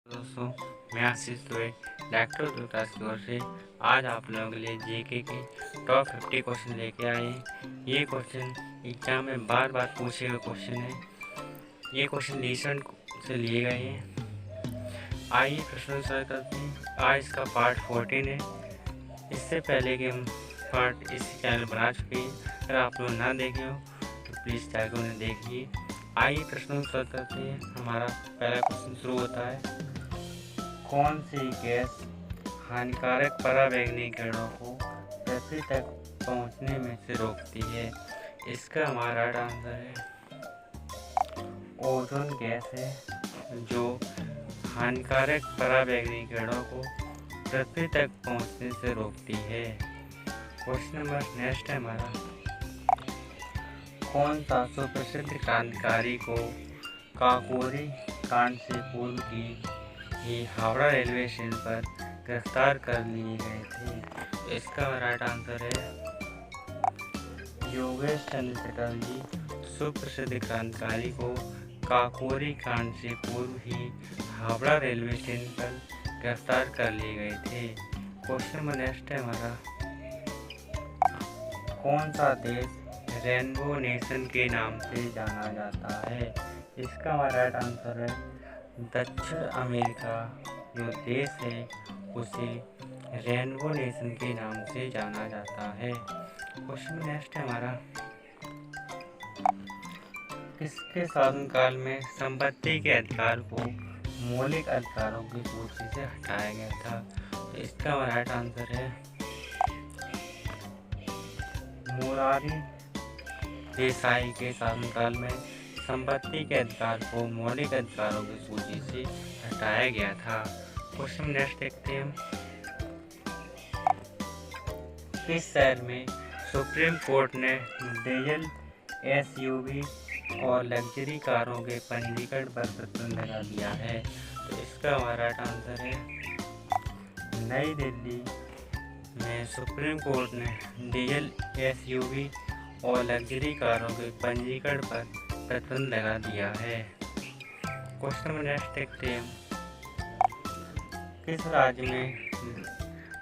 दोस्तों, मैं आशीष दुबे डॉक्टर दूतास की ओर से आज आप लोगों के लिए जीके के टॉप 50 क्वेश्चन लेके आए हैं। ये क्वेश्चन एग्जाम में बार बार पूछे हुए क्वेश्चन है। ये क्वेश्चन रिसेंट से लिए गए हैं। आइए प्रश्न स्टार्ट करते हैं। आज इसका पार्ट 14 है। इससे पहले के हम पार्ट इस चैनल बना चुके हैं। अगर आप लोग ना देखे हो तो प्लीज़ जाकर उन्हें देखिए। आइए प्रश्नों को स्टार्ट करते हैं। हमारा पहला क्वेश्चन शुरू होता है, कौन सी गैस हानिकारक पराबैंगनी किरणों को पृथ्वी तक पहुंचने में से रोकती है? इसका हमारा राइट आंसर है ओजोन गैस है, जो हानिकारक पराबैंगनी किरणों को पृथ्वी तक पहुंचने से रोकती है। क्वेश्चन नंबर नेक्स्ट है हमारा, कौन सा सुप्रसिद्ध क्रांतिकारी को काकोरी कांड से पूर्व की ही हावड़ा रेलवे स्टेशन पर गिरफ्तार कर लिए गए थे? इसका राइट आंसर है योगेश चंद्र चटर्जी सुप्रसिद्ध क्रांतिकारी को काकोरी कांड से पूर्व ही हावड़ा रेलवे स्टेशन पर गिरफ्तार कर लिए गए थे। क्वेश्चन नंबर नेक्स्ट है हमारा, कौन सा देश रेनबो नेशन के नाम से जाना जाता है? इसका हमारा राइट आंसर है दक्षिण अमेरिका जो देश है उसे रेनबो नेशन के नाम से जाना जाता है। क्वेश्चन नेक्स्ट है हमारा, किसके शासनकाल में संपत्ति के अधिकार को मौलिक अधिकारों की सूची से हटाया गया था? तो इसका हमारा राइट आंसर है मोरारजी देसाई के शासनकाल में संपत्ति के अधिकार को मौलिक अधिकारों की सूची से हटाया गया था। क्वेश्चन नेक्स्ट देखते हैं, किस शहर में सुप्रीम कोर्ट ने डीजल एसयूवी और लग्जरी कारों के पंजीकरण पर प्रतिबंध लगा दिया है? तो इसका हमारा राइट आंसर है नई दिल्ली में सुप्रीम कोर्ट ने डीजल एसयूवी और लग्जरी कारों के पंजीकरण पर प्रतिबंध लगा दिया है। क्वेश्चन नंबर नेक्स्ट देखते हैं, किस राज्य में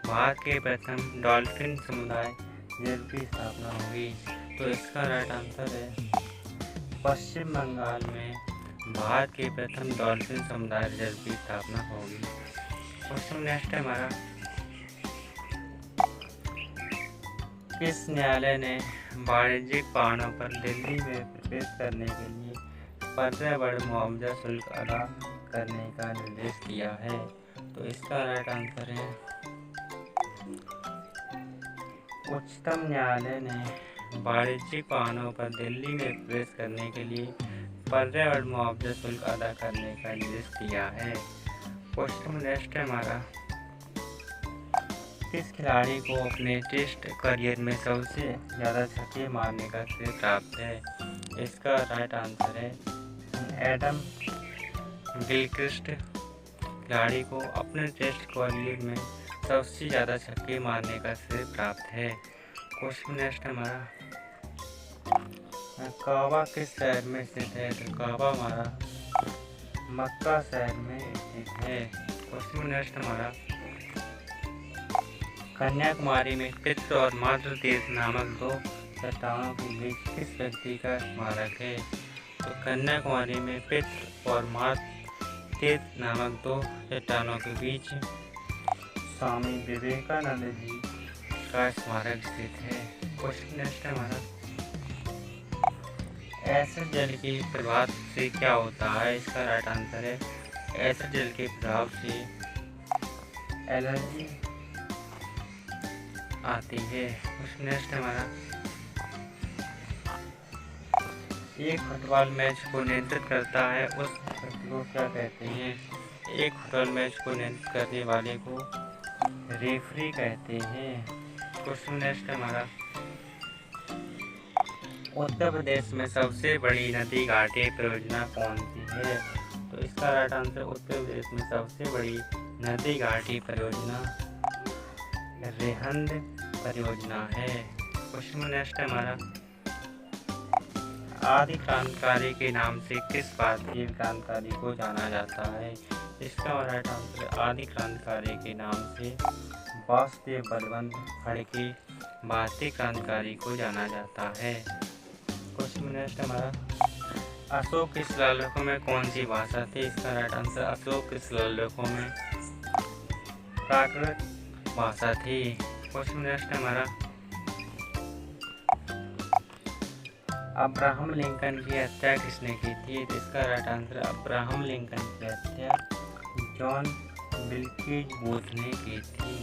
भारत के प्रथम डॉल्फिन समुदाय जेल की स्थापना होगी? तो इसका राइट आंसर है पश्चिम बंगाल में भारत के प्रथम डॉल्फिन समुदाय जेल की स्थापना होगी। क्वेश्चन नेक्स्ट है हमारा, किस न्यायालय ने वाणिज्यिक वाहनों पर दिल्ली में प्रवेश करने के लिए 15 बड़े मुआवजा शुल्क अदा करने का निर्देश दिया है? तो इसका राइट आंसर है उच्चतम न्यायालय ने वाणिज्यिक वाहनों पर दिल्ली में प्रवेश करने के लिए 15 बड़े मुआवजा शुल्क अदा करने का निर्देश दिया है। क्वेश्चन नेक्स्ट है हमारा, किस खिलाड़ी को अपने टेस्ट करियर में सबसे ज़्यादा छक्के मारने का श्रेय प्राप्त है? इसका राइट आंसर है एडम गिलक्रिस्ट खिलाड़ी को अपने टेस्ट करियर में सबसे ज़्यादा छक्के मारने का श्रेय प्राप्त है। क्वेश्चन नेक्स्ट हमारा, काबा किस शहर में स्थित है? तो काबा हमारा मक्का शहर में स्थित है। क्वेश्चन नेक्स्ट हमारा, कन्याकुमारी में पितृ और मातृ तीर्थ नामक दो चट्टानों के बीच किस व्यक्ति का स्मारक है? तो कन्याकुमारी में पितृ और मातृ तीर्थ नामक दो चट्टानों के बीच स्वामी विवेकानंद जी का स्मारक स्थित है। क्वेश्चन नेक्स्ट हमारा, एसिड जल के प्रभाव से क्या होता है? इसका राइट आंसर है एसिड जल के प्रभाव से एलर्जी आती है। क्वेश्चन नेक्स्ट हमारा, एक फुटबॉल मैच को नियंत्रित करता है उस व्यक्ति को क्या कहते हैं? एक फुटबॉल मैच को नियंत्रित करने वाले को रेफरी कहते हैं। क्वेश्चन नेक्स्ट हमारा, उत्तर प्रदेश में सबसे बड़ी नदी घाटी परियोजना कौन सी है? तो इसका राइट आंसर उत्तर प्रदेश में सबसे बड़ी नदी घाटी परियोजना रेहंद परियोजना है। क्वेश्चन नेक्स्ट हमारा, आदि क्रांतिकारी के नाम से किस भारतीय क्रांतिकारी को जाना जाता है? इसका राइट आंसर आदि क्रांतिकारी के नाम से वासुदेव बलवंत फड़के भारतीय क्रांतिकारी को जाना जाता है। क्वेश्चन नेक्स्ट हमारा, अशोक के शिलालेखों में कौन सी भाषा थी? इसका राइट आंसर अशोक के शिलालेखों में प्राकृत भाषा थी। क्वेश्चन नेक्स्ट हमारा, अब्राहम लिंकन की हत्या किसने की थी? तो इसका राइट आंसर अब्राहम लिंकन की हत्या जॉन विल्केज बूथ ने की थी।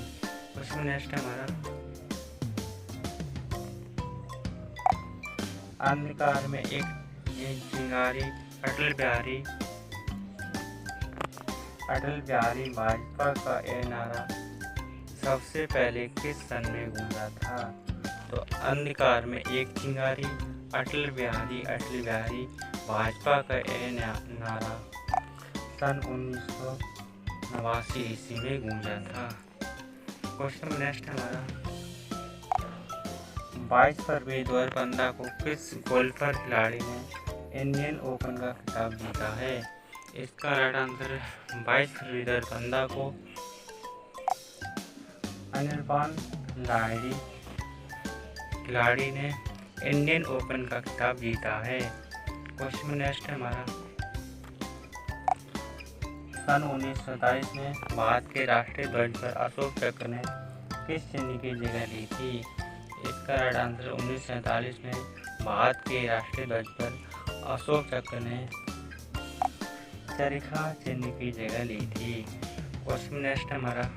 क्वेश्चन नेक्स्ट हमारा, अंधकार में एक चिंगारी अटल बिहारी वाजपेयी का यह नारा सबसे पहले किस सन में गूंजा था? तो अंधकार में एक चिंगारी अटल बिहारी वाजपेयी का यह नारा सन 1989 ईस्वी में गूंजा था। क्वेश्चन नेक्स्ट हमारा, 22 फरवरी 2015 को किस गोल्फर खिलाड़ी ने इंडियन ओपन का खिताब जीता है? इसका राइट आंसर 22 फरवरी 2015 को अनिर्बान लाहिड़ी खिलाड़ी ने इंडियन ओपन का खिताब जीता है। क्वेश्चन नेक्स्ट हमारा, सन 1947 में भारत के राष्ट्रीय ध्वज पर अशोक चक्र ने किस चिन्ह की जगह ली थी? इसका राइट आंसर 1947 में भारत के राष्ट्रीय ध्वज पर अशोक चक्र ने चरखा चिन्ह की जगह ली थी। क्वेश्चन नेक्स्ट हमारा,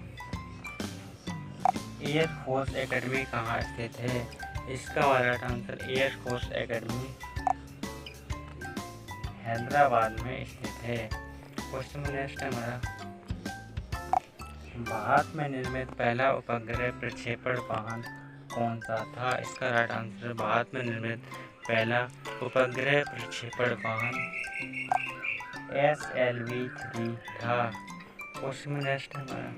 एयर फोर्स एकेडमी कहाँ स्थित है? इसका right answer air force academy Hyderabad में स्थित है। क्वेश्चन नेक्स्ट हमारा, भारत में निर्मित पहला उपग्रह प्रक्षेपण वाहन कौन सा था? इसका राइट आंसर भारत में निर्मित पहला उपग्रह प्रक्षेपण वाहन SLV-3 था। क्वेश्चन नेक्स्ट हमारा,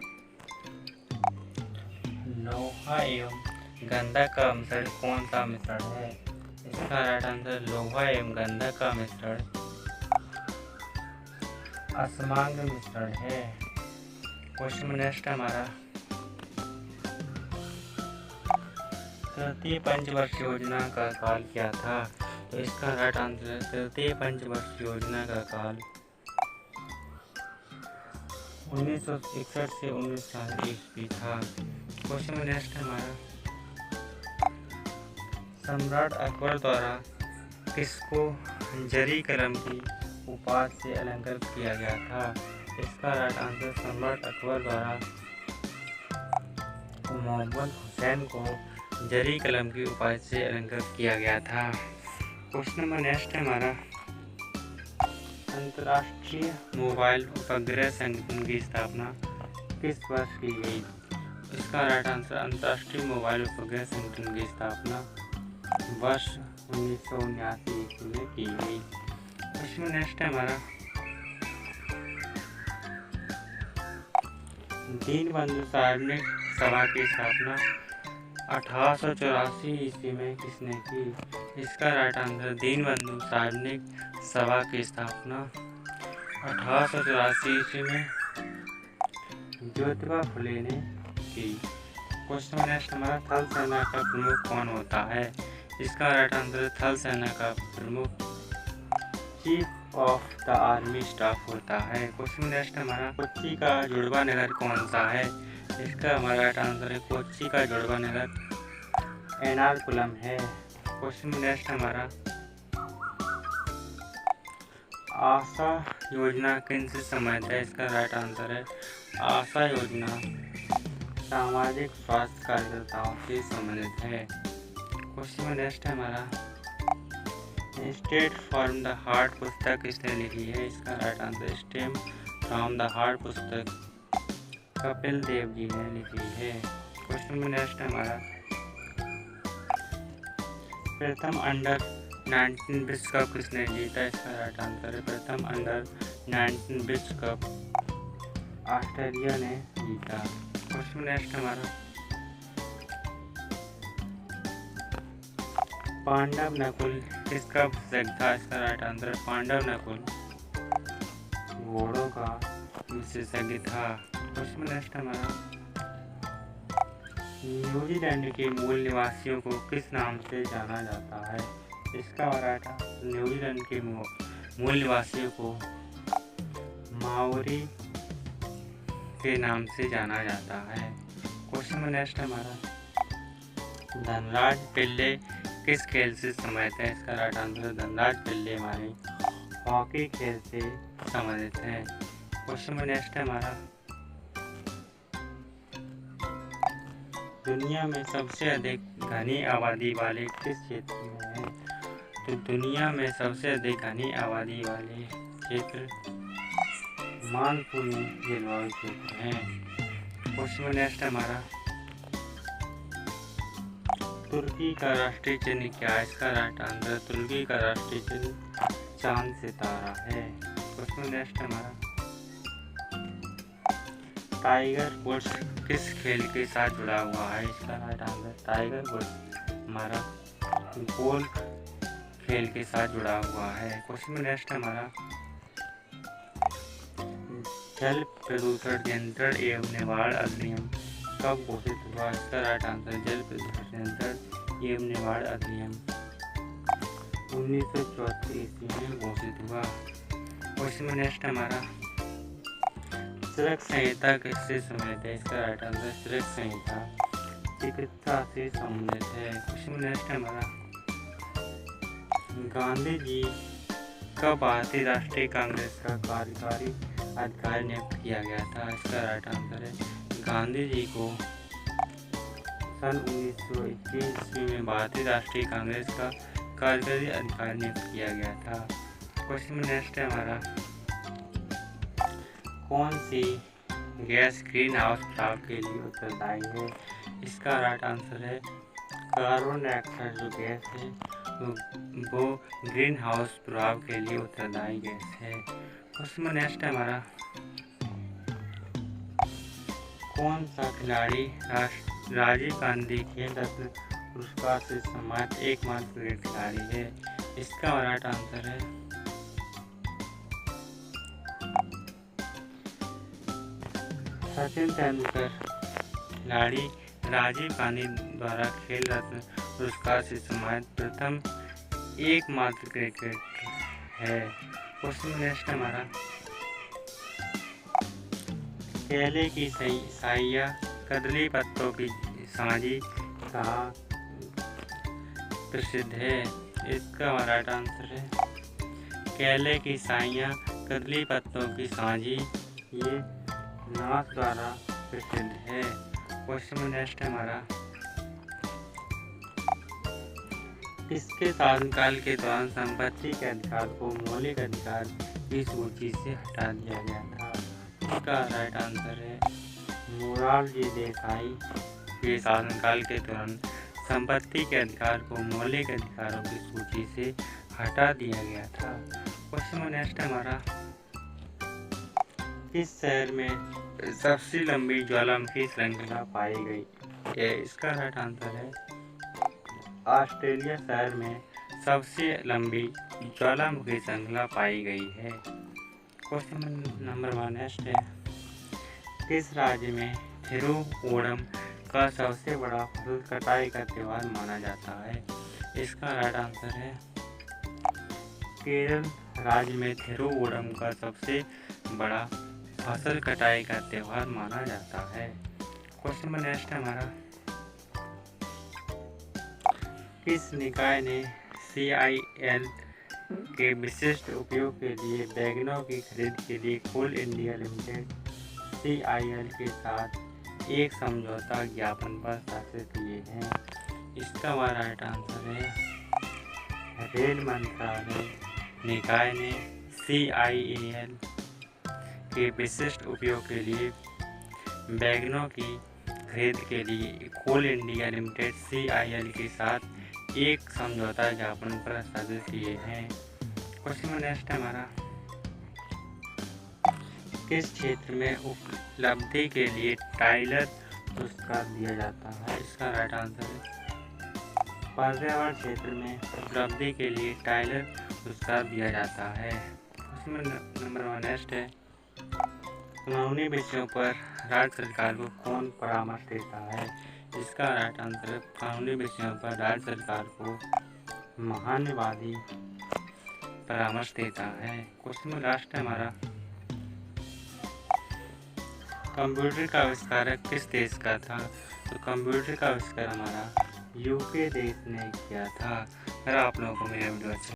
लोहा एवं गंधक का मिश्रण कौन सा मिश्रण है? इसका राइट आंसर लोहा एवं गंधक का मिश्रण असमांग मिश्रण है। क्वेश्चन नेक्स्ट हमारा, तृतीय पंचवर्षीय योजना का काल क्या था? तो इसका राइट आंसर तृतीय पंचवर्षीय योजना का काल 1961 से 1960 ईस्वी था। क्वेश्चन नेक्स्ट हमारा, सम्राट अकबर द्वारा किसको जरी कलम की उपाधि से अलंकृत किया गया था? इसका राइट आंसर सम्राट अकबर द्वारा मोहम्मद हुसैन को जरी कलम की उपाधि से अलंकृत किया गया था। क्वेश्चन नंबर नेक्स्ट है हमारा, अंतर्राष्ट्रीय मोबाइल उपग्रह संगठन की स्थापना किस वर्ष की गई? इसका राइट आंसर अंतर्राष्ट्रीय मोबाइल उपग्रह संगठन की स्थापना वर्ष 1979 ईस्वी में की गई। क्वेश्चन नेक्स्ट है हमारा, दीनबंधु सार्वजनिक सभा की स्थापना 1884 ईस्वी में किसने की? इसका राइट आंसर दीनबंधु सार्वजनिक सभा की स्थापना 1884 ईस्वी में ज्योतिबा फुले ने की। क्वेश्चन नेक्स्ट हमारा, थल सेना का प्रमुख कौन होता है? इसका राइट आंसर थल सेना का प्रमुख chief of the army staff होता है। क्वेश्चन नेक्स्ट हमारा, कोच्चि का जुड़वा नगर कौन सा है? इसका हमारा राइट आंसर है कोच्चि का जुड़वा नगर एर्नाकुलम है। क्वेश्चन नेक्स्ट हमारा, आशा योजना किन से संबंधित है? इसका राइट आंसर है आशा योजना सामाजिक स्वास्थ्य कार्यकर्ताओं से संबंधित है। क्वेश्चन नेक्स्ट हमारा, स्टेट फ्रॉम द हार्ट पुस्तक किसने लिखी है? इसका right answer stem from the heart पुस्तक कपिल देव जी ने लिखी है। क्वेश्चन नेक्स्ट हमारा, प्रथम अंडर 19 विश्व कप किसने जीता? इसका राइट आंसर है प्रथम अंडर 19 विश्व कप ऑस्ट्रेलिया ने जीता। क्वेश्चन नेक्स्ट हमारा, पांडव नकुल किसका पुस्तक था? इसका राइट आंसर पांडव नकुल घोड़ों का विशेषज्ञ था। क्वेश्चन नेक्स्ट हमारा, न्यूजीलैंड के मूल निवासियों को किस नाम से जाना जाता है? इसका राइट आंसर, न्यूजीलैंड के मूल निवासियों को माओरी के नाम से जाना जाता है। क्वेश्चन नेक्स्ट हमारा, धनराज पिल्ले किस खेल से संबंधित है? इसका राइट आंसर, धनराज पिल्ले हमारे हॉकी खेल से संबंधित है। क्वेश्चन नेक्स्ट हमारा, दुनिया में सबसे अधिक घनी आबादी वाले किस क्षेत्र में है? तो दुनिया में सबसे अधिक घनी आबादी वाले क्षेत्र मानसूनी जलवायु क्षेत्र है। क्वेश्चन नेक्स्ट हमारा, तुर्की का राष्ट्रीय चिन्ह क्या है? इसका राइट आंसर, तुर्की का राष्ट्रीय चिन्ह चांद सितारा है। क्वेश्चन नेक्स्ट हमारा, टाइगर वुड्स किस खेल के साथ जुड़ा हुआ है? इसका राइट आंसर, टाइगर वुड्स हमारा गोल्फ खेल के साथ जुड़ा हुआ है। क्वेश्चन नेक्स्ट हमारा, जल प्रदूषण नियंत्रण एवं निवारण अधिनियम कब घोषित हुआ? इसका राइट आंसर, जल प्रदूषण नियंत्रण एवं निवारण अधिनियम 1934 ईस्वी में घोषित हुआ। क्वेश्चन नेक्स्ट हमारा, चरक संहिता किससे संबंधित है? इसका राइट आंसर, चरक संहिता चिकित्सा से संबंधित है। क्वेश्चन नेक्स्ट हमारा, गांधी जी कब भारतीय राष्ट्रीय कांग्रेस का कार्यकारी अधिकारी नियुक्त किया गया था? इसका राइट आंसर है, गांधी जी को सन 1921 ईस्वी में भारतीय राष्ट्रीय कांग्रेस का कार्यकारी अधिकारी नियुक्त किया गया था। क्वेश्चन नेक्स्ट है हमारा, कौन सी गैस ग्रीन हाउस प्रभाव के लिए उत्तरदायी है? इसका राइट आंसर है, कार्बन डाइऑक्साइड जो गैस है वो ग्रीन हाउस प्रभाव के लिए उत्तरदायी गैस है। क्वेश्चन नेक्स्ट है हमारा, कौन सा खिलाड़ी राजीव गांधी खेल रत्न पुरस्कार से सम्मानित एकमात्र क्रिकेट खिलाड़ी है? इसका राइट आंसर है, सचिन तेंदुलकर खिलाड़ी राजीव गांधी द्वारा खेल रत्न पुरस्कार से सम्मानित प्रथम एकमात्र क्रिकेटर है। क्वेश्चन नेक्स्ट हमारा, केले की साइया कदली पत्तों की साझी कहाँ प्रसिद्ध है? इसका राइट आंसर है, केले की साइया कदली पत्तों की साझी ये नाथ द्वारा प्रसिद्ध है। क्वेश्चन नेक्स्ट हमारा, किसके शासनकाल के दौरान संपत्ति के अधिकार को मौलिक अधिकार की सूची से हटा दिया गया था? इसका राइट आंसर है, मोरारजी देसाई के शासनकाल के दौरान संपत्ति के अधिकार को मौलिक अधिकारों की सूची से हटा दिया गया था। क्वेश्चन नेक्स्ट हमारा, किस शहर में सबसे लंबी ज्वालामुखी श्रृंखला पाई गई है? इसका राइट आंसर है, ऑस्ट्रेलिया शहर में सबसे लंबी ज्वालामुखी श्रृंखला पाई गई है। क्वेश्चन नंबर 1 नेक्स्ट है, किस राज्य में थिरुओणम का सबसे बड़ा फसल कटाई का त्यौहार माना जाता है? इसका राइट आंसर है, केरल राज्य में थिरुओणम का सबसे बड़ा फसल कटाई का त्यौहार माना जाता है। क्वेश्चन नेक्स्ट हमारा, किस निकाय ने CIL के विशिष्ट उपयोग के लिए वैगनों की खरीद के लिए कोल इंडिया लिमिटेड CIL के साथ एक समझौता ज्ञापन पर हस्ताक्षर किए हैं? इसका राइट आंसर है, रेल मंत्रालय निकाय ने CIL के विशिष्ट उपयोग के लिए वैगनों की खरीद के लिए कोल इंडिया लिमिटेड CIL के साथ एक समझौता ज्ञापन पर हस्ताक्षर किए हैं। क्वेश्चन नेक्स्ट हमारा, किस क्षेत्र में उपलब्धि के लिए टाइलर पुरस्कार दिया जाता है? इसका राइट आंसर है, पर्यावरण क्षेत्र में उपलब्धि के लिए टाइलर पुरस्कार दिया जाता है। क्वेश्चन नंबर 1 नेक्स्ट है, कानूनी विषयों पर राज्य सरकार को कौन परामर्श देता है? इसका राइट आंसर है कानूनी विषयों पर राज्य सरकार को महान्यायवादी परामर्श देता है। क्वेश्चन में लास्ट है हमारा, कंप्यूटर का आविष्कार किस देश का था? तो कंप्यूटर का आविष्कार हमारा यूके देश ने किया था। अगर आप लोगों को मेरा वीडियो अच्छा